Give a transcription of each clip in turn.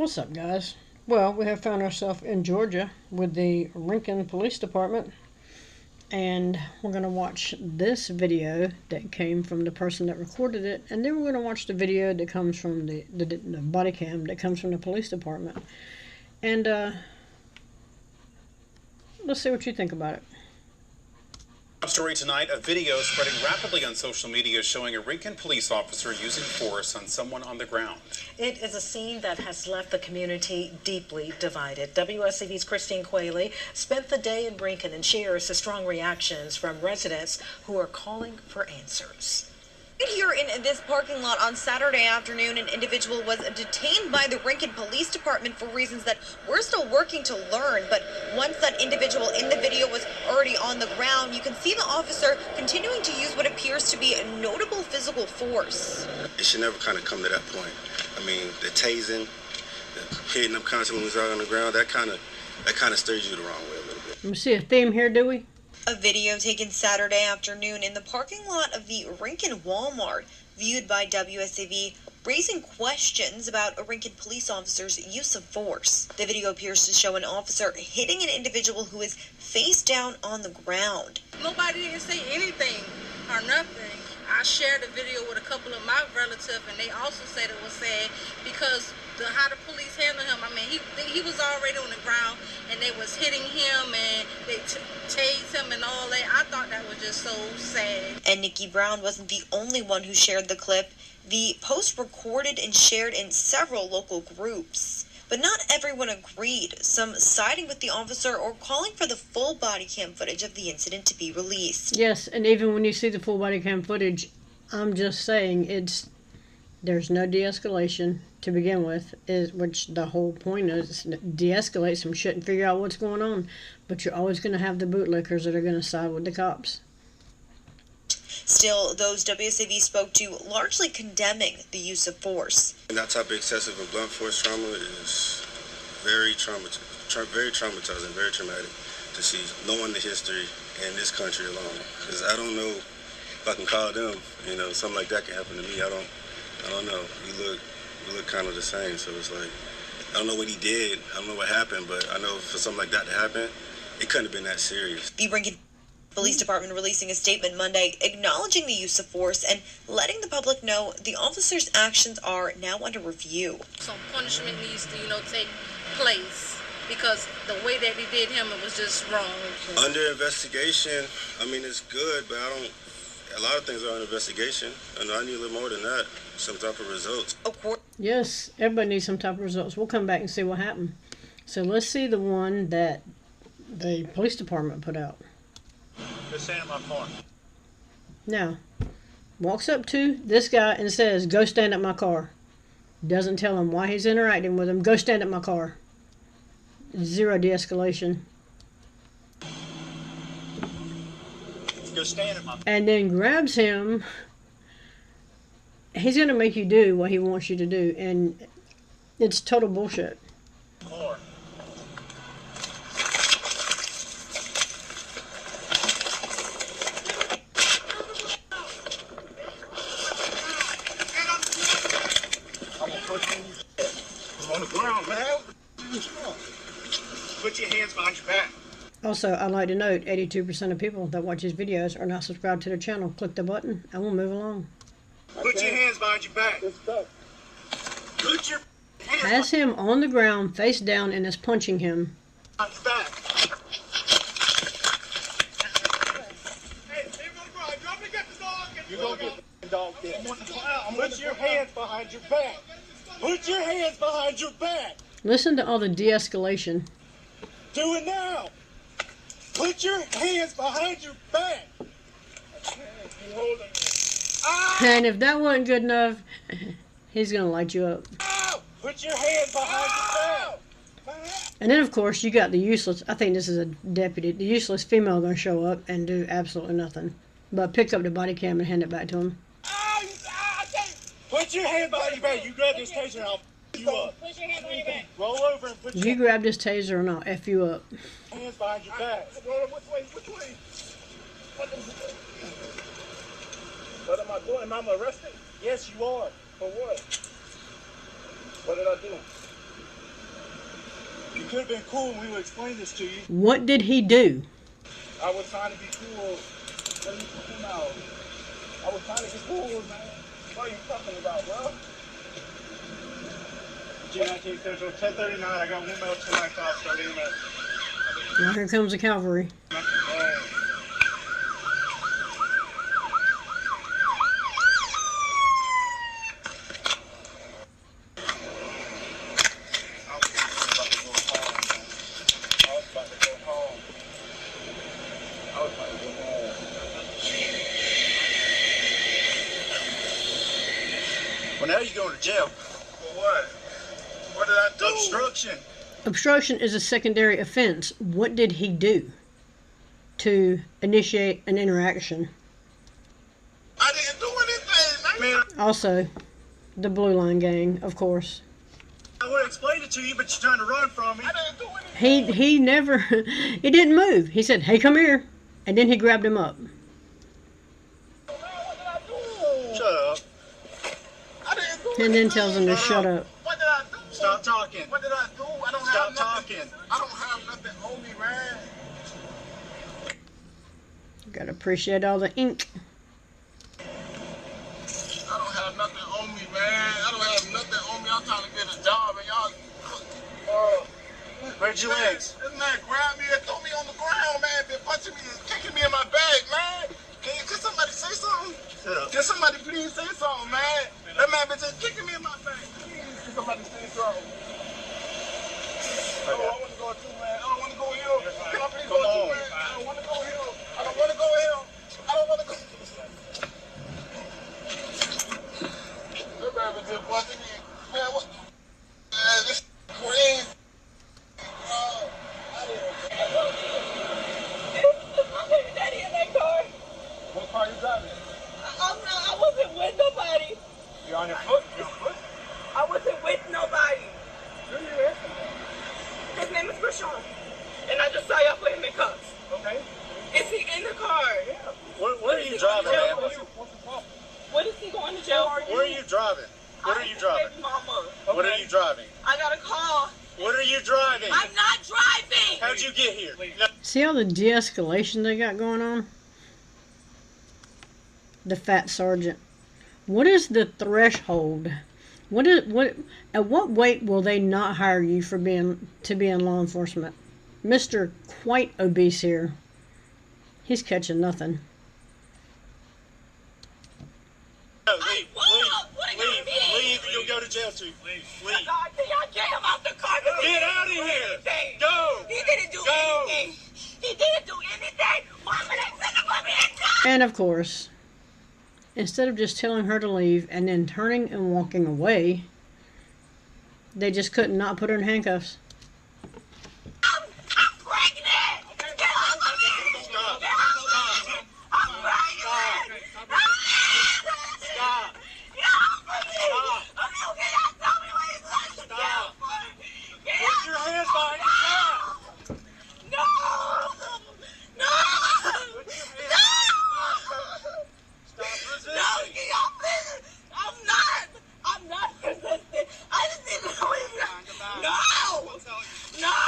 What's up, guys? Well, we have found ourselves in Georgia with the Rincon Police Department, and we're going to watch this video that came from the person that recorded it, and then we're going to watch the video that comes from the body cam that comes from the police department. And let's see what you think about it. Story tonight, a video spreading rapidly on social media showing a Rincon police officer using force on someone on the ground. It is a scene that has left the community deeply divided. WSCV's Christine Quayle spent the day in Rincon and shares the strong reactions from residents who are calling for answers. Here in this parking lot on Saturday afternoon, an individual was detained by the Rincon Police Department for reasons that we're still working to learn. But once that individual in the video was already on the ground, you can see the officer continuing to use what appears to be a notable physical force. It should never kind of come to that point. I mean, the tasing, the hitting them constantly when he's out on the ground, that kind of stirs you the wrong way a little bit. We see a theme here, do we? A video taken Saturday afternoon in the parking lot of the Rincon Walmart, viewed by WSCV, raising questions about a Rincon police officer's use of force. The video appears to show an officer hitting an individual who is face down on the ground. Nobody didn't say anything or nothing. I shared a video with a couple of my relatives, and they also said it was sad because how the police handled him. I mean, he was already on the ground, and they was hitting him, and they tased him and all that. I thought that was just so sad. And Nikki Brown wasn't the only one who shared the clip. The post recorded and shared in several local groups. But not everyone agreed, some siding with the officer or calling for the full body cam footage of the incident to be released. Yes, and even when you see the full body cam footage, I'm just saying there's no de-escalation to begin with, which the whole point is de-escalate some shit and figure out what's going on. But you're always going to have the bootlickers that are going to side with the cops. Still, those WSAV spoke to largely condemning the use of force. And that type of excessive and blunt force trauma is very traumatizing, very traumatic to see, knowing the history in this country alone. Because I don't know if I can call them, something like that can happen to me. I don't know. We look kind of the same, so it's like, I don't know what he did, I don't know what happened, but I know for something like that to happen, it couldn't have been that serious. The Rincon Police Department releasing a statement Monday acknowledging the use of force and letting the public know the officer's actions are now under review. Some punishment needs to, take place because the way that they did him, it was just wrong. Under investigation, I mean, it's good, but a lot of things are under investigation, and I need a little more than that, some type of results. Yes, everybody needs some type of results. We'll come back and see what happened. So let's see the one that the police department put out. Just stand in my car. Now, walks up to this guy and says, "Go stand at my car." Doesn't tell him why he's interacting with him. Go stand at my car. Zero de-escalation. Go stand at my car. And then grabs him. He's going to make you do what he wants you to do. And it's total bullshit. Car. I'm on the ground, man. Put your hands behind your back. Also, I'd like to note 82% of people that watch his videos are not subscribed to the channel. Click the button and we'll move along. Put your hands behind your back. Put your hands Has him on the ground, face down, and is punching him. behind your back. Hey, you're gonna go. You want me to get the dog? You're gonna get the dog dead. Put your hands behind your back. Put your hands behind your back. Listen to all the de-escalation. Do it now. Put your hands behind your back. And if that wasn't good enough, he's going to light you up. Put your hands behind your back. And then, of course, you got the useless, I think this is a deputy, the useless female going to show up and do absolutely nothing. But pick up the body cam and hand it back to him. Put your hands behind your back. You grab this taser and I'll f*** you up. Put your hands behind your back. Roll over and put You grab this taser and I'll F you up. hands behind your back. Which way? What am I doing? Am I arrested? Yes, you are. For what? What did I do? could have been cool and we would explain this to you. What did he do? I was trying to be cool. Let me come out. I was trying to be cool, man. What are you talking about, bro? G19 Central, 1039. I got 1 male, 295, starting in that. Now here comes the cavalry. Well, now you're going to jail. For what? What did I do? Obstruction. Obstruction is a secondary offense. What did he do to initiate an interaction? I didn't do anything, man. Also, the Blue Line Gang, of course. I would explain it to you, but you're trying to run from me. I didn't do anything. He never, he didn't move. He said, "Hey, come here," and then he grabbed him up. Shut up. I didn't do And then tells him to shut up. What did I do? Stop talking. What did I do? I don't have nothing. I don't have nothing on me, man. Gotta appreciate all the ink. I don't have nothing on me, man. I don't have nothing on me. I'm trying to get a job, and y'all. Where's your legs? This man grabbed me and threw me on the ground, man. Been punching me and kicking me in my back, man. Can somebody say something? Shut up. Can somebody please say something, man? That man been just kicking me in my back. Please, can somebody say something? Oh, I want to go too, man. I don't want to go here. Can I please go too, man? I don't want to go here. I don't want to go here. I don't want to go. That man been just punching me. Man, what? Man, this is crazy. Daddy in that car. What car you driving? I wasn't with nobody. You're on your foot? You're on foot? I wasn't with nobody. Who are you asking? His name is Rincon. And I just saw y'all put him in cuffs. Okay. Is he in the car? Yeah. Where are you driving, man? What's the problem? What is he going to jail for? Where are you driving? What are you driving? Mama. What are you driving? I got a call. What are you driving? I'm not driving. How'd you get here? No. See all the de-escalation they got going on? The fat sergeant. What is the threshold? At what weight will they not hire you for to be in law enforcement? Mr. Quite Obese here. He's catching nothing. No, leave. Leave. You'll go to jail too. Leave. God, can y'all get him out the car? Get out of here. Go. He didn't do anything. He didn't do anything. Mama, they said to put me in cuffs. And of course, instead of just telling her to leave and then turning and walking away, they just couldn't not put her in handcuffs. I'm pregnant. Get off of me. Stop. Get off of me. I'm pregnant. Stop. Get off of me. I'm not okay. Y'all tell me what he's like to get off of me. Get Put off. your hands behind your back. No. No. No. Stop resisting. No, get off me. I'm not resisting. I just need to know if you're... No. No.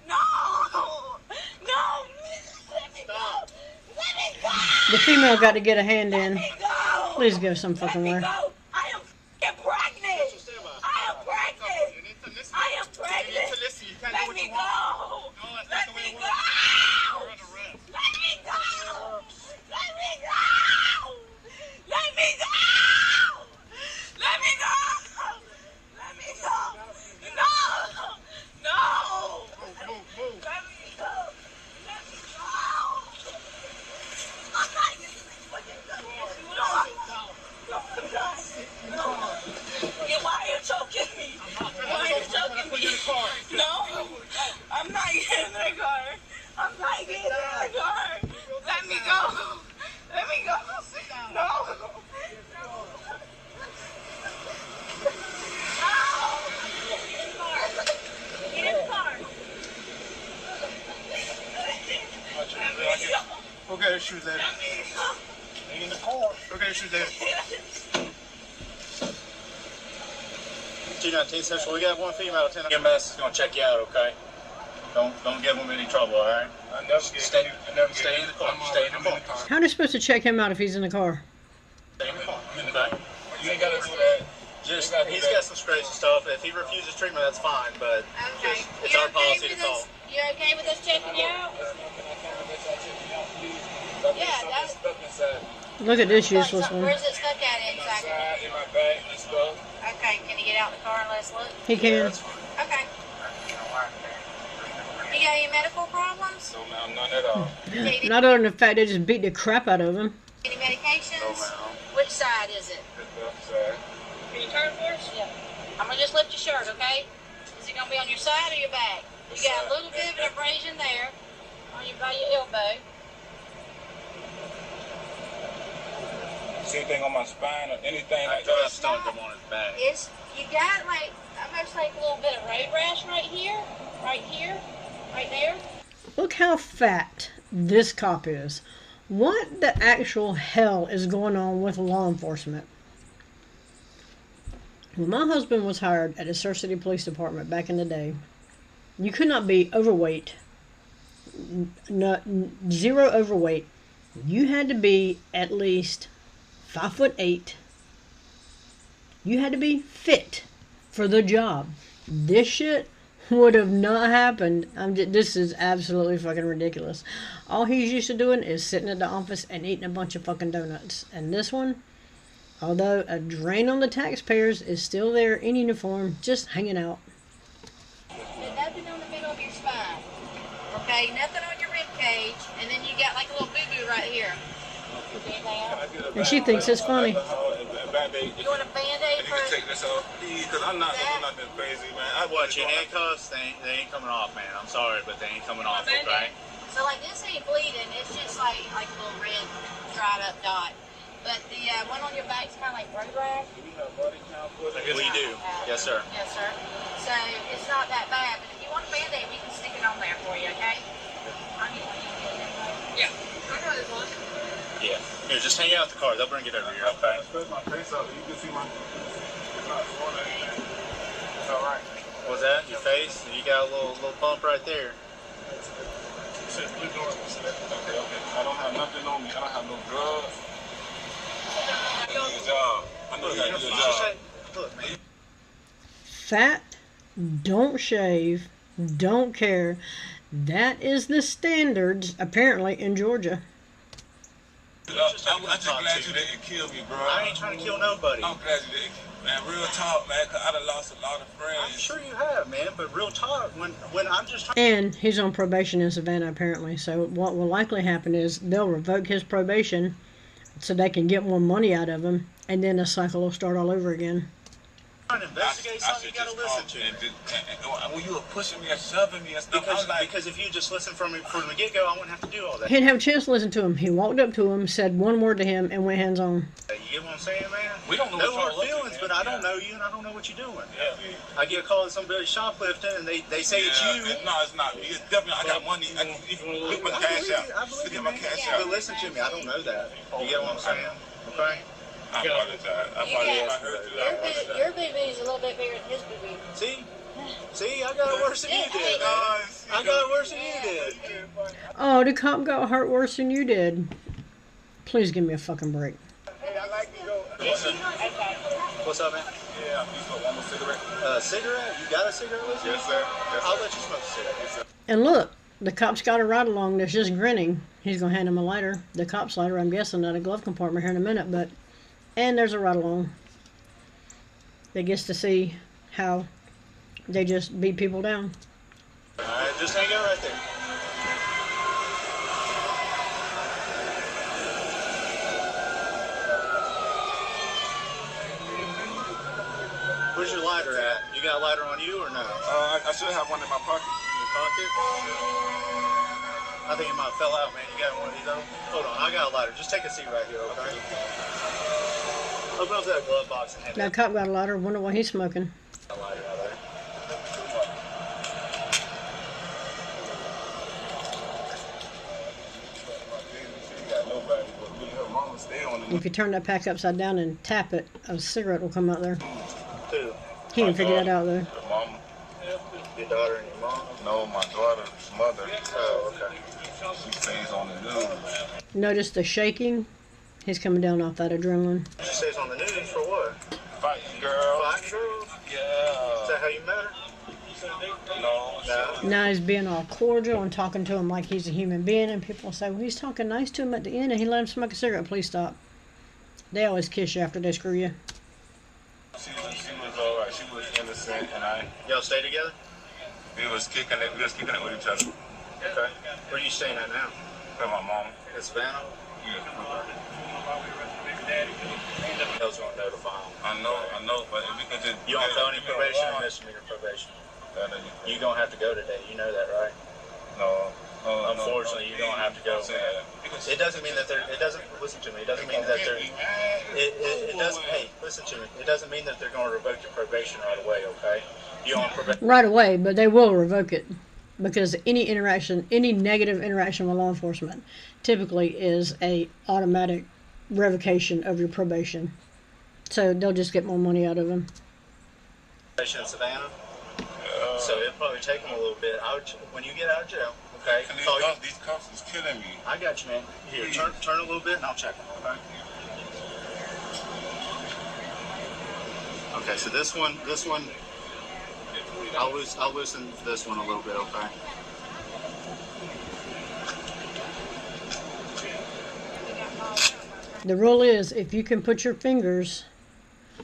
No. No. Let me go. Let me go. The female got to get a hand in. Let me go. Please go some fucking Let way. me go. I am f***ing pregnant. I am pregnant. I am pregnant. Let me go. Let me go. Let me go. Let me go. Let me go. Let me go. Let me go. No. No. Let me go. Let me go. I'm not getting this fucking gun. No. No. Why are you choking me? Why are you choking me? No. I'm not getting in the car. I'm not getting in the car. Let me go. Let me go. No. Get in the car. Okay, there's shoes there. In the car. Okay, there's shoes there. 219 Central. We got one female 10. EMS is gonna check you out, okay? Don't give them any trouble, all right? I never stay in the car. Stay in the car. How are they supposed to check him out if he's in the car? Stay in the car. Okay. You ain't gotta do that. Just he's got some scrapes and stuff. If he refuses treatment, that's fine. But Okay. it's our policy to call. You okay with us checking you out? Yeah, that's. Look at this useless one. Where's it stuck at inside? In my bag, let's go. Okay, can you get out the car and let's look? He can. Okay. You got any medical problems? No, ma'am, none at all. Not other than the fact they just beat the crap out of him. Any medications? No, ma'am. Which side is it? This left side. Can you turn for us? Yeah. I'm gonna just lift your shirt, okay? Is it gonna be on your side or your back? You got a little bit of an abrasion there, by your elbow. See anything on my spine or anything like I that? stunk him on his back. You got like almost like a little bit of road rash right here, right there. Look how fat this cop is. What the actual hell is going on with law enforcement? When my husband was hired at the Surf City Police Department back in the day, you could not be overweight, zero overweight. You had to be at least 5'8". You had to be fit for the job. This shit would have not happened. This is absolutely fucking ridiculous. All he's used to doing is sitting at the office and eating a bunch of fucking donuts. And this one, although a drain on the taxpayers, is still there in uniform, just hanging out. Nothing on the middle of your spine. Okay, nothing on your rib cage, and then you got like a little boo-boo right here. And she thinks it's funny. You want a Band-Aid You for can take this off, because I'm not doing nothing crazy, man. I What, your handcuffs? They ain't coming off, man. I'm sorry, but they ain't coming off, okay? So like this ain't bleeding, it's just like a little red dried up dot. But the one on your back's kind of like road rash. We do. Yes, sir. Yes, sir. So it's not that bad, but if you want a Band-Aid, we can stick it on there for you, okay? Yeah. I know this one. Yeah. Here, just hang out the car. They'll bring it over here, okay? Put my face up, you can see my... It's not swollen or anything. It's all right. What's that? Your face? You got a little bump right there. Okay. I don't have nothing on me. I don't have no drugs. Good job. I know you got a good job. Look, man. Fat, don't shave, don't care. That is the standards, apparently, in Georgia. I'm just glad you didn't kill me, bro. I ain't trying to kill nobody. I'm glad you didn't. Man, real talk, man, because I done lost a lot of friends. I'm sure you have, man, but real talk, when I'm just trying... And he's on probation in Savannah, apparently. So what will likely happen is they'll revoke his probation so they can get more money out of him, and then the cycle will start all over again. Trying to investigate something, you gotta listen to me. When you were pushing me and shoving me and stuff, I was like... Because if you just listened from the get-go, I wouldn't have to do all that. He didn't have a chance to listen to him. He walked up to him, said one word to him, and went hands-on. You get what I'm saying, man? We don't know no what hard y'all feelings, looking but at. I don't know you, and I don't know what you're doing. Yeah. I get a call that somebody shoplifting, and they say it's you. No, it's not me. It's definitely, I got money. I can look my cash out. Look at my cash out. But listen to me, I don't know that. You get what I'm saying? Okay? I apologize. I apologize. I heard you. I apologize. Your boo-boo is a little bit bigger than his boo-boo. See, I got it worse than you did. I got it worse than you did. Oh, the cop got hurt worse than you did. Please give me a fucking break. Hey, I like to go. What's up, man? Yeah, please go. One more cigarette. Cigarette? You got a cigarette with you? Yes, sir. I'll let you smoke a cigarette. Yes, sir. And look, the cop's got a ride along that's just grinning. He's going to hand him a lighter. The cop's lighter, I'm guessing, out of glove compartment here in a minute, but... And there's a ride along that gets to see how they just beat people down. Alright, just hang out right there. Where's your lighter at? You got a lighter on you or no? I should have one in my pocket. In your pocket? I think it might have fell out, man. You got one of these on? Hold on, I got a lighter. Just take a seat right here, okay? Open up that glove box and hand That cop got a lighter. Wonder what he's smoking. that lighter out there. If you turn that pack upside down and tap it, a cigarette will come out there. Two. He didn't figure that out though. Your mama. Your daughter and your mom? No, my daughter's mother. Oh, okay. She stays on the news. Notice the shaking? He's coming down off that adrenaline. She stays on the news for what? Fighting girls. Fighting girls? Yeah. Is that how you met her? No. Now he's being all cordial and talking to him like he's a human being, and people say, well, he's talking nice to him at the end and he let him smoke a cigarette. Please stop. They always kiss you after they screw you. She was alright. She was innocent, and y'all stay together? We was kicking it with each other. Okay. Where are you staying at now? With my mom. In Savannah? Yeah. Else gonna notify him. I know, but if we could just... You on felony probation or misdemeanor probation? You gonna have to go today. You know that, right? No. Unfortunately, you're gonna have to go. It doesn't mean that they're. It doesn't. Listen to me. It doesn't mean that they're. It doesn't. Hey, listen to me. It doesn't mean that they're gonna revoke your probation right away. Okay? You on probation right away, but they will revoke it because any negative interaction with law enforcement, typically is a automatic revocation of your probation. So they'll just get more money out of them. Probation in Savannah. So it'll probably take them a little bit. When you get out of jail, okay? These cuffs is killing me. I got you, man. Here, turn a little bit, and I'll check them. Okay. Okay. So this one, I'll loosen this one a little bit. Okay. The rule is, if you can put your fingers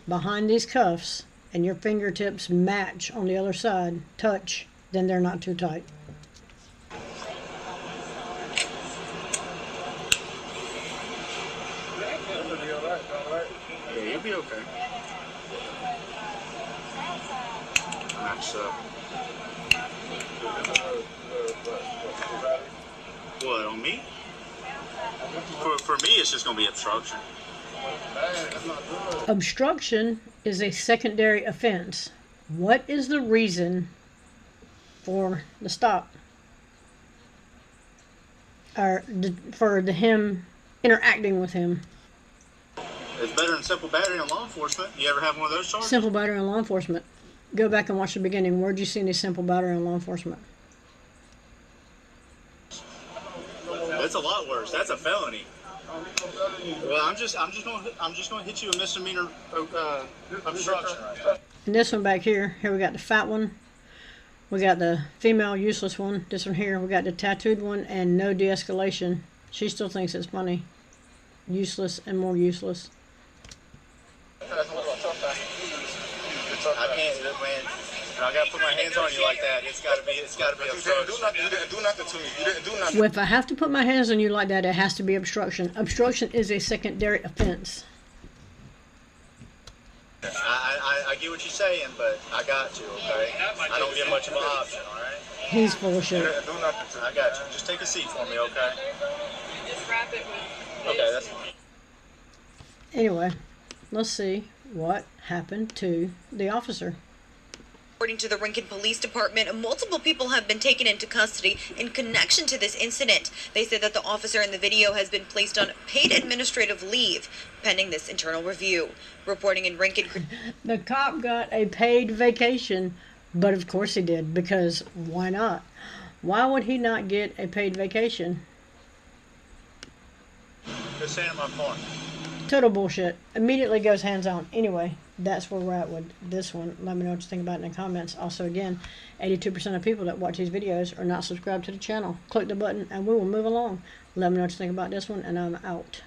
behind these cuffs and your fingertips match on the other side, touch, then they're not too tight. Yeah, you'll be okay. Match up. What, on me? For me, it's just gonna be obstruction. Obstruction is a secondary offense. What is the reason for the stop? Or for him interacting with him? It's better than simple battery in law enforcement. You ever have one of those charges? Simple battery in law enforcement. Go back and watch the beginning. Where'd you see any simple battery in law enforcement? That's a lot worse. That's a felony. Well, I'm just gonna hit you a misdemeanor obstruction. Right? And this one back here we got the fat one. We got the female useless one. This one here, we got the tattooed one and no de-escalation. She still thinks it's funny. Useless and more useless. I can't, man. I gotta put my hands on you like that. It's gotta be obstruction. You didn't do nothing to me. You didn't do nothing. Well, if I have to put my hands on you like that, it has to be obstruction. Obstruction is a secondary offense. I get what you're saying, but I got to, okay? I don't get much of an option, all right? He's full of shit. Do nothing. I got you. Just take a seat for me, okay? Just wrap it with this. Okay, that's fine. Anyway, let's see what happened to the officer. According to the Rincon Police Department, multiple people have been taken into custody in connection to this incident. They said that the officer in the video has been placed on paid administrative leave pending this internal review. Reporting in Rincon. The cop got a paid vacation, but of course he did, because why not? Why would he not get a paid vacation? Just stand in my car. Total bullshit. Immediately goes hands on. Anyway, that's where we're at with this one. Let me know what you think about it in the comments. Also, again, 82% of people that watch these videos are not subscribed to the channel. Click the button and we will move along. Let me know what you think about this one, and I'm out.